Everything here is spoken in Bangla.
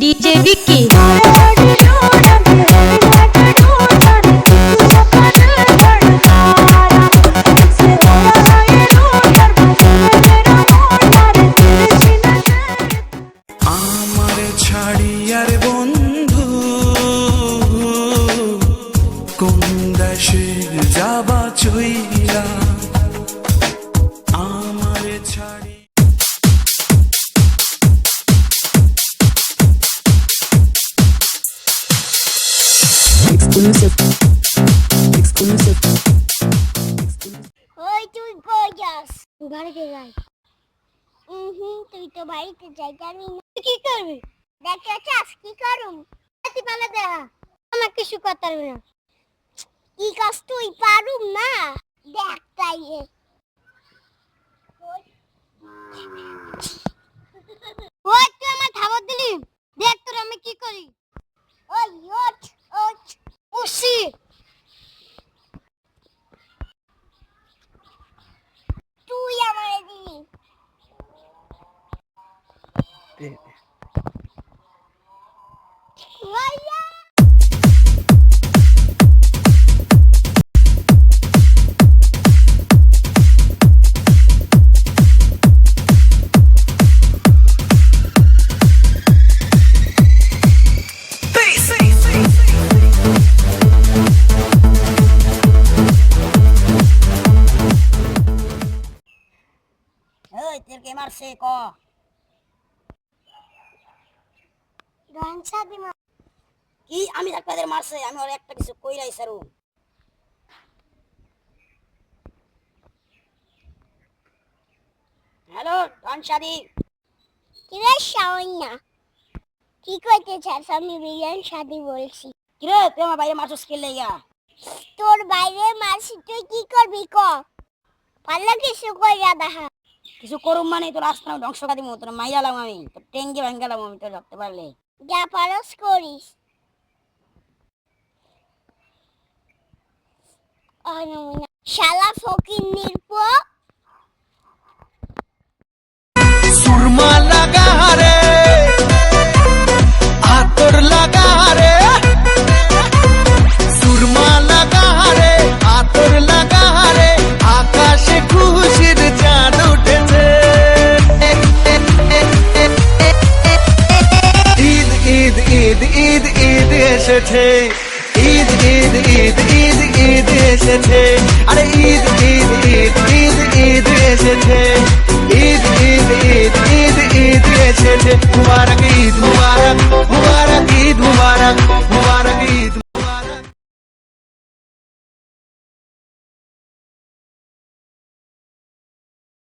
डीजे विक्की ছাড়িয়ার বন্ধু কোন দেশে যাবা চইলা আমার ছাড়ি ওই তুই কই যাস? বাড়িতে যাই। তুই তো বাড়িতে যাই জানি না। কি করবি? দেখতে চাস কি করুম? তুই পালা দে। আমার কিছু করতে পারবি না। কি কাজ তুই পারুম না? দেখ তাই। ওই তুই আমার খাবার দিলি। দেখ তোর আমি কি করি। ওই ওঠ ওঠ উসি তুই আমারে দিলি। ভাইয়া तेरे के मार से को গান সাদি মা কি আমি ডাক্তারদের মারছে আমি ওর একটা কিছু কইরাই সারু হ্যালো ডানসাদি কিরে শাওনা কি কইতে চাস? আমি বিরিয়ানি শাদি বলছি। কিরে তুই আমার বাইরে মারছস কে লাইগা তোর বাইরে মারছি তুই কি করবি ক? পারলে কিছু কইরা দেখা। কিছু করুম মানে তোর রাস্তা ধ্বংস করে দিমু তোর মাইরালাম আমি তোর টেঙ্গে ভাঙালাম আমি তোর ধরতে পারলে যা পারস করিস। শালা ফকির নির্প সুরমা লাগা রে আতর লাগা রে সুরমা লাগা রে আতর লাগা রে আকাশে খুশির চাঁদ উঠেছে ঈদ ঈদ ঈদ ঈদ ঈদ এসেছে ঈদ ঈদ ঈদ ঈদ ঈদ এসেছে আরে ঈদ ঈদ ঈদ ঈদ ঈদ এসেছে ঈদ ঈদ ঈদ ঈদ ঈদ এসেছে মুবারক ঈদ